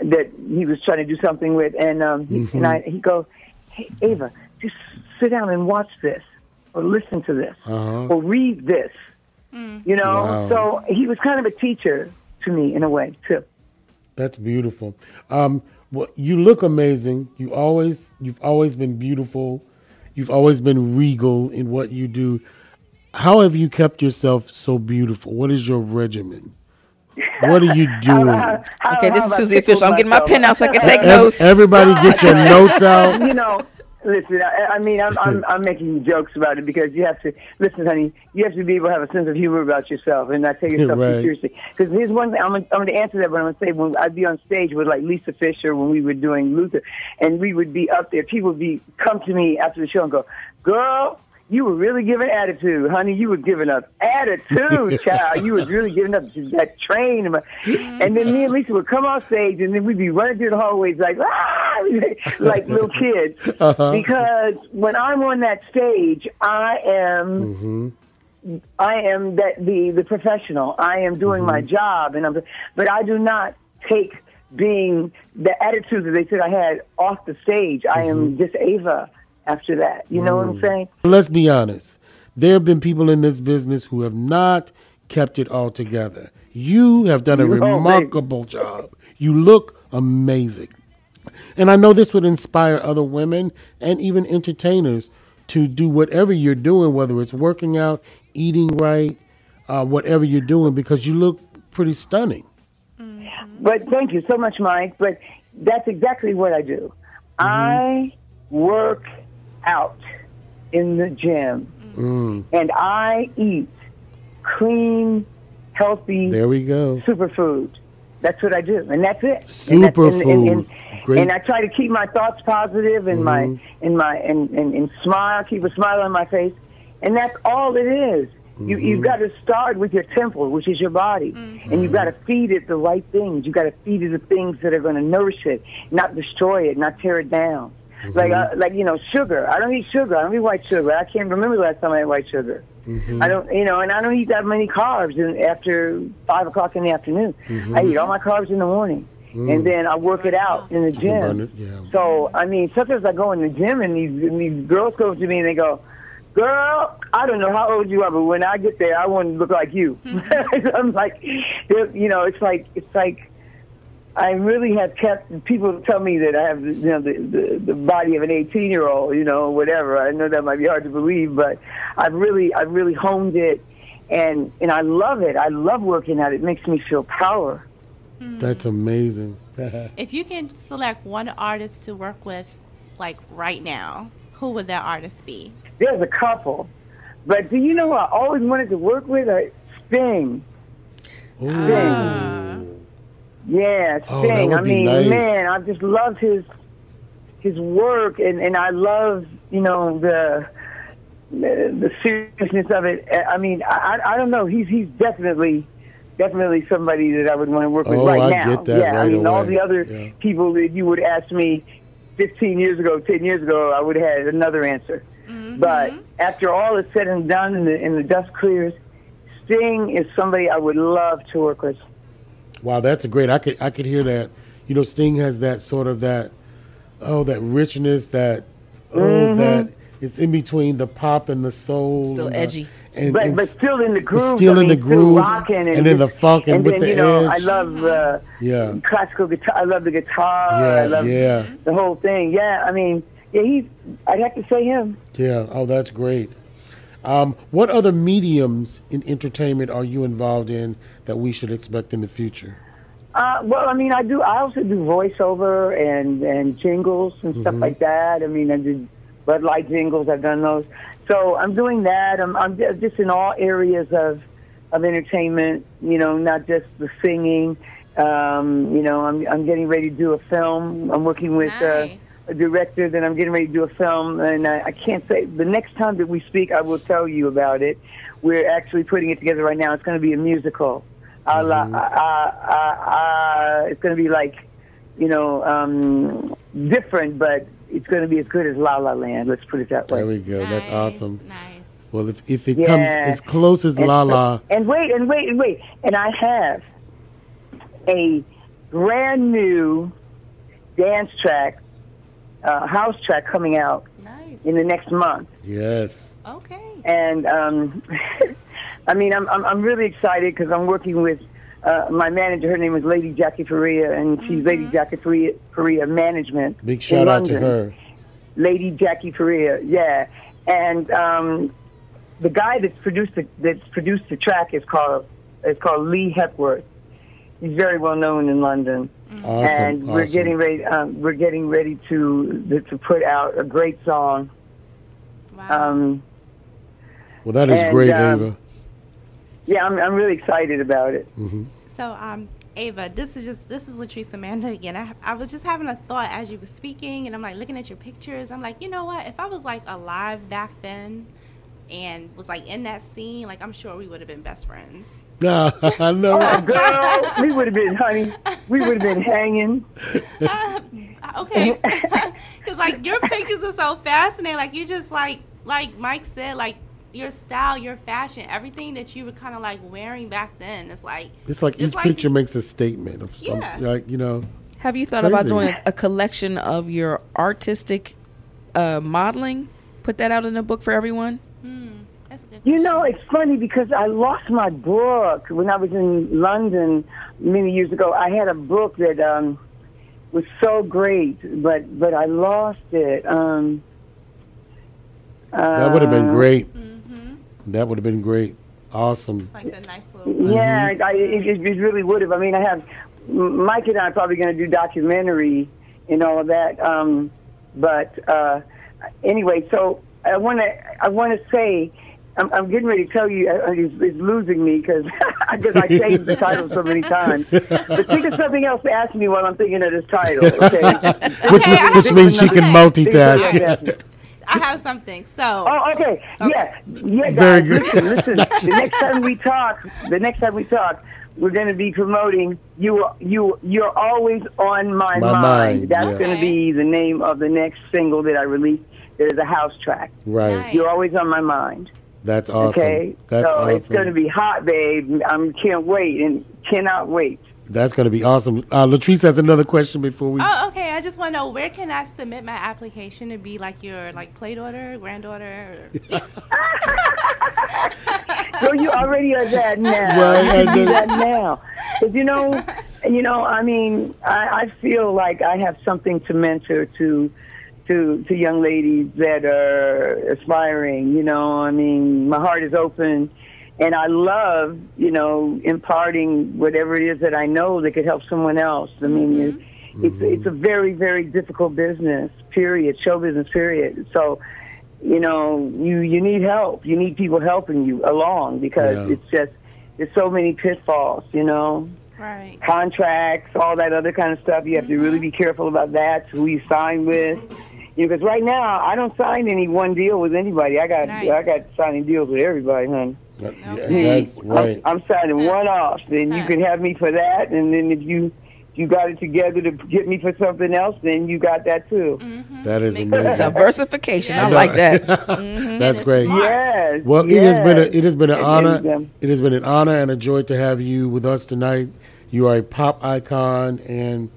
that he was trying to do something with, and he'd go, "Hey, Ava, just sit down and watch this, or listen to this, or read this," Wow. So he was kind of a teacher to me in a way too. That's beautiful. Well, you look amazing. You've always been beautiful. You've always been regal in what you do. How have you kept yourself so beautiful? What is your regimen? What are you doing? Okay, this is Susie Official. I'm getting my pen out so I can take notes. Everybody get your notes out. Listen, I'm making jokes about it because you have to, listen, honey, you have to be able to have a sense of humor about yourself and not take yourself too seriously. Because here's one thing, I'm going to answer that, but I'm going to say when I'd be on stage with like Lisa Fisher when we were doing Luther, and we would be up there, people would come to me after the show and go, "Girl, you were really giving attitude, honey. You were giving up attitude, child. You was really giving up that train." And then me and Lisa would come off stage, and then we'd be running through the hallways like, like little kids. Because when I'm on that stage, I am the professional. I am doing my job, but I do not take being the attitude that they said I had off the stage. I am just Ava. After that, you know what I'm saying? Let's be honest. There have been people in this business who have not kept it all together. You have done a remarkable job. You look amazing. And I know this would inspire other women and even entertainers to do whatever you're doing, whether it's working out, eating right, whatever you're doing, because you look pretty stunning. But thank you so much, Mike. But that's exactly what I do. I work out in the gym, and I eat clean, healthy, there we go, superfood. That's what I do, and that's it. Superfood. And I try to keep my thoughts positive and and smile, keep a smile on my face, and that's all it is. You've got to start with your temple, which is your body, and you've got to feed it the right things. You've got to feed it the things that are going to nourish it, not destroy it, not tear it down. Like sugar. I don't eat sugar. I don't eat white sugar. I can't remember the last time I had white sugar. I don't, and I don't eat that many carbs after 5 o'clock in the afternoon. I eat all my carbs in the morning, and then I work it out in the gym. So, I mean, sometimes I go in the gym, and these girls go to me, and they go, Girl, I don't know how old you are, but when I get there, I want to look like you. I'm like, you know, it's like I really have kept. People tell me that I have, you know, the body of an 18-year-old, you know, whatever. I know that might be hard to believe, but I've really honed it, and I love it. I love working out. It makes me feel power. That's amazing. If you can select one artist to work with, like right now, who would that artist be? There's a couple, but do you know who I always wanted to work with? Sting. Ooh. Sting. Yeah, Oh, Sting. that I would be mean, nice. man, I just love his work, and I love, you know, the seriousness of it. I mean, I don't know. He's definitely somebody that I would want to work with right I now. get that yeah, right I mean, all away. the other Yeah. people that you would ask me 15 years ago, 10 years ago, I would have had another answer. But after all is said and done and the dust clears, Sting is somebody I would love to work with. Wow, that's great. I could hear that. You know, Sting has that sort of that richness, that it's in between the pop and the soul. Still edgy. But still in the groove. Still in the groove, rocking and then the funk and with then, the you know, edge. I love classical guitar. I love the guitar. I love the whole thing. Yeah, I mean, yeah, I'd have to say him. Yeah. Oh, that's great. What other mediums in entertainment are you involved in that we should expect in the future? Well, I mean, I also do voiceover and jingles and stuff like that. I mean, I did Bud Light jingles. I've done those. So I'm doing that. I'm just in all areas of entertainment. You know, not just the singing. You know, I'm getting ready to do a film. I'm working with a director that I'm getting ready to do a film, and I can't say the next time that we speak, I will tell you about it. We're actually putting it together right now. It's going to be a musical. It's going to be like, you know, different, but it's going to be as good as La La Land. Let's put it that way. There we go. That's awesome. Nice. Well, if it comes as close as La La. And wait. And I have a brand new dance track, house track coming out in the next month. Yes. Okay. And I mean, I'm really excited because I'm working with my manager. Her name is Lady Jackie Faria, and she's Lady Jackie Faria Management. Big shout out to her. Lady Jackie Faria, yeah. And the guy that's produced the track is called Lee Hepworth. He's very well known in London. Awesome. And we're getting ready. We're getting ready to put out a great song. Wow. Well, that is great, Ava. Yeah, I'm really excited about it. So, Ava, this is Latrice Amanda again. I was just having a thought as you were speaking, and I'm like looking at your pictures. I'm like, you know what? If I was like alive back then and was like in that scene, like I'm sure we would have been best friends. Nah, I know. Oh, girl, we would have been, honey. We would have been hanging. Okay, because like your pictures are so fascinating. Like you just like Mike said, like your style, your fashion, everything that you were kind of like wearing back then. It's like each picture makes a statement of something. Like, you know. Have you thought about doing a collection of your artistic modeling? Put that out in a book for everyone? That's a good You know, it's funny because I lost my book when I was in London many years ago. I had a book that was so great, but I lost it. That would have been great. That would have been great. Awesome. Like a nice little. Yeah, it really would have. I mean, Mike and I are probably going to do documentary and all of that. But anyway, so I want to say, I'm getting ready to tell you, it's losing me because I changed the title so many times. But think of something else to ask me while I'm thinking of this title, okay? Which means she can multitask. I have something. So. Oh, okay. Yeah, guys. Very good. Listen. The next time we talk, we're going to be promoting You're Always on My Mind. That's going to be the name of the next single that I release. There's a house track. Right. Nice. You're Always on My Mind. That's awesome. Okay. That's awesome. It's going to be hot, babe. I can't wait and cannot wait. That's going to be awesome. Latrice has another question before we. Oh, okay. I just want to know, where can I submit my application to be like your play daughter, granddaughter? So you already are that now. Right, You do that now. 'Cause you know. I mean, I feel like I have something to mentor to young ladies that are aspiring. You know, I mean, my heart is open. And I love, imparting whatever it is that I know that could help someone else. I mean, it's a very, very difficult business, period, show business, period. So, you need help. You need people helping you along because there's so many pitfalls, Right. Contracts, all that other kind of stuff. You have to really be careful about that, who you sign with. Because right now, I don't sign any one deal with anybody. I got signing deals with everybody, honey. That's right. I'm signing one off. Then you can have me for that, and then if you got it together to get me for something else, then you got that too. That is amazing. Diversification. I like that. That's great. Yes. Well, it has been an honor. And, It has been an honor and a joy to have you with us tonight. You are a pop icon and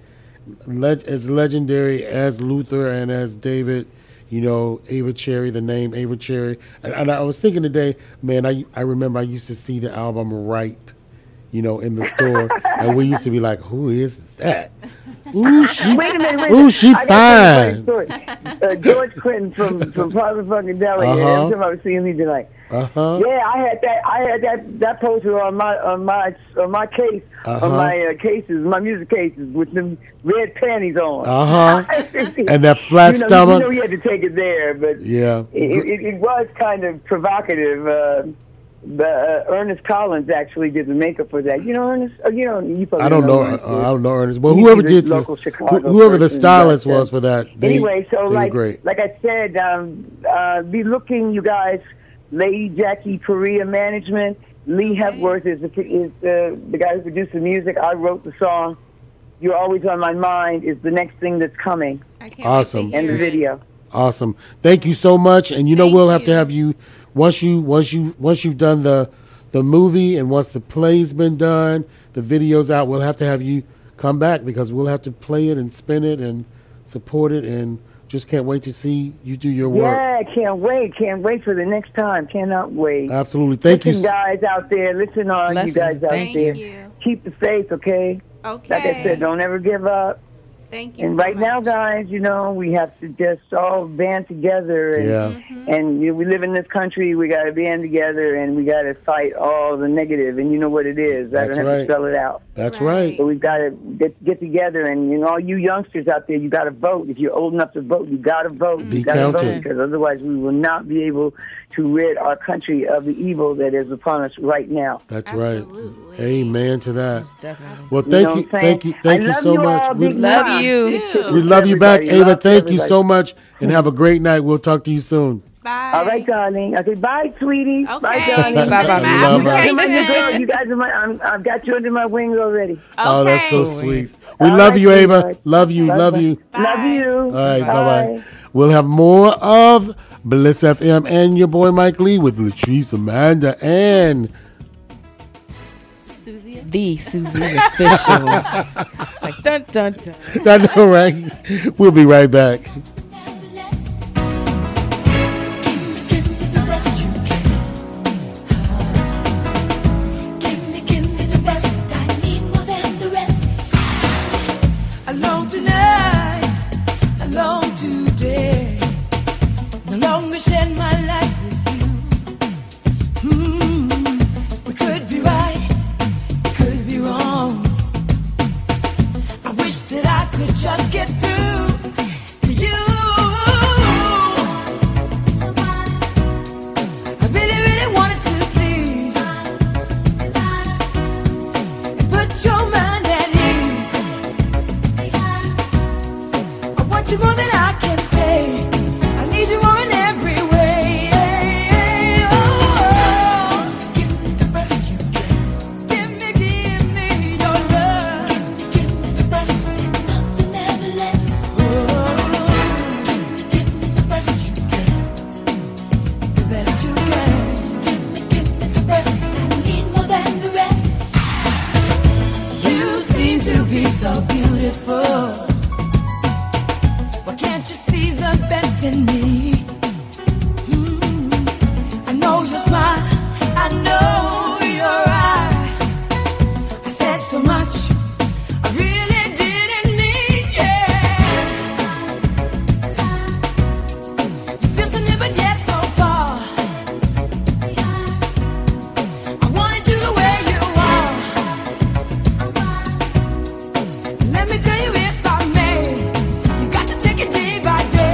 as legendary as Luther and as David. Ava Cherry, the name Ava Cherry. And I was thinking today, man, I remember I used to see the album Ripe, in the store. And we used to be like, who is that? Ooh, she, wait a minute. ooh, she I got fine. George Clinton from Private Fucking Deli. Every time I would see him, he'd be like, yeah, I had that poster on my case, on my cases, my music cases with them red panties on. And that flat stomach. You had to take it there, but yeah, it was kind of provocative. Ernest Collins actually did the makeup for that. Ernest? You probably I don't know. Ernest. I don't know Ernest. Well, He's whoever the did this, local Chicago whoever the person, stylist but, was for that. Anyway, so they like were great. I said, be looking, you guys. Lady Jackie Perea Management. Lee Hepworth is the guy who produced the music. I wrote the song. You're Always on My Mind is the next thing that's coming. I can't Awesome. And the video. Awesome. Thank you so much. And we'll have to have you once you've done the movie and once the play's been done, the video's out, we'll have to have you come back because we'll have to play it and spin it and support it, and just can't wait to see you do your work. Yeah, can't wait. Can't wait for the next time. Cannot wait. Absolutely. Thank you. you. Guys out there, listen on Blessings. you guys out Thank there. you. Keep the faith, okay? Okay. Like I said, don't ever give up. Thank you. And so right now, much. guys, we have to just all band together. And, and we live in this country. We got to band together, and we got to fight all the negative. And you know what it is. I That's don't have right. to spell it out. That's right. So we've got to get together. And all you youngsters out there, you got to vote. If you're old enough to vote, you got to vote. Be You got to vote counted. because otherwise we will not be able to rid our country of the evil that is upon us right now. That's Absolutely. right. Amen to that. Definitely. Well, You know thank you, what I'm saying? thank you I love so you much. all. We Big love love. you. we love you back, Everybody. Ava. Love Thank you everybody. so much, and have a great night. We'll talk to you soon. Bye. All right, darling. Okay, bye, sweetie. Okay. Bye, darling. Bye-bye. My Love her. application. You guys are I've got you under my wings already. Oh, that's so Okay. sweet. We All love right, you, Ava. sweetheart. Love you. Love Bye-bye. you. Love you. All right, Bye. bye-bye. We'll have more of Bliss FM and your boy Mike Lee with Latrice, Amanda, and Susie. The Susie Official. Like, dun, dun, dun. I know, right? We'll be right back. Give me the best you can. Give me the best. I need more than the rest. Alone tonight, alone today. No longer share my life with you. We could be right, we could be wrong. I wish that I could just get through to you. I really, really wanted to please and put your mind at ease. I want you more than I can say. I need you more in every way. Oh, give me the best you can. Give me your love. Give me the best and nothing ever less. be so beautiful. Why can't you see the best in me? I know your smile, I know your eyes. I said so much, I really didn't mean, yeah. You feel so near but yet so far. I wanted you the way you are. Let me tell you if I may, you got to take it day by day.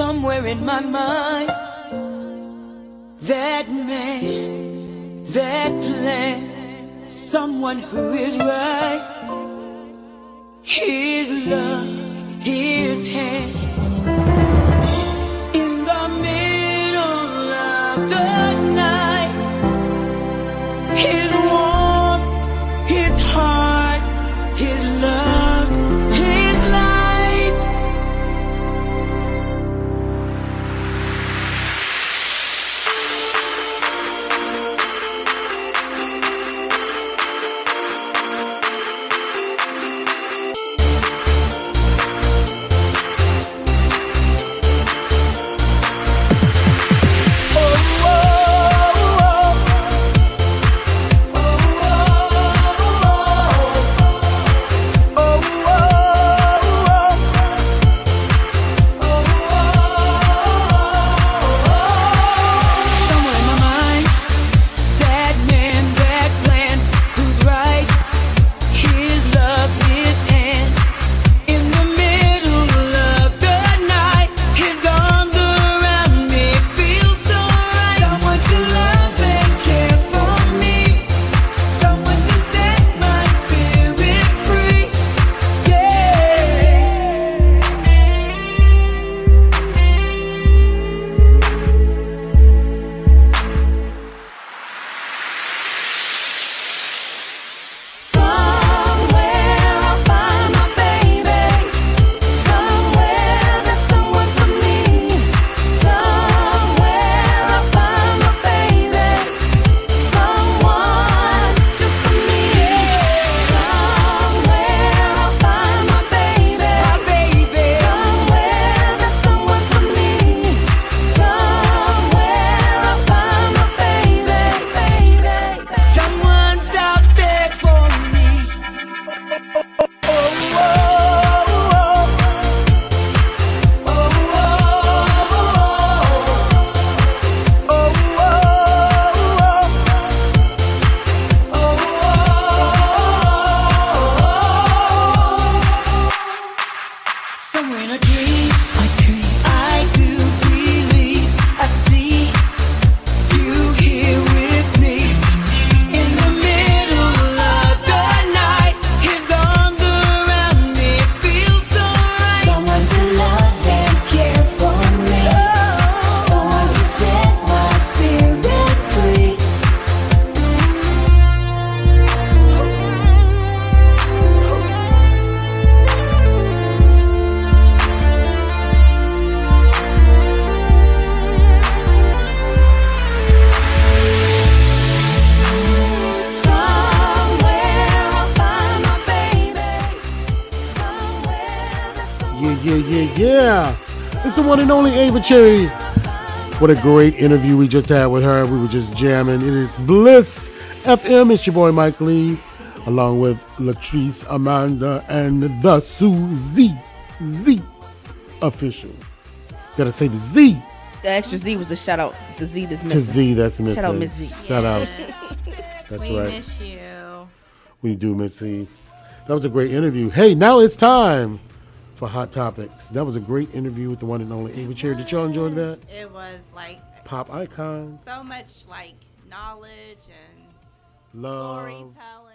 somewhere in my mind. That man, that plan, someone who is right. His love, his hand. In the middle of the night, his warmth, his heart, his love, his light. Yeah. It's the one and only Ava Cherry. What a great interview we just had with her. We were just jamming. It is Bliss FM. It's your boy Mike Lee, along with Latrice, Amanda, and the Susie Z official. Gotta say the Z. The extra Z was a shout out. The Z that's missing. To Z that's missing. Shout out Miss Z. Shout out. That's We right. miss you. We do miss Z. That was a great interview. Hey, now it's time for Hot Topics. That was a great interview with the one and only Ava Cherry. Did y'all enjoy that? It was like Pop icon. so much like knowledge and Love. storytelling.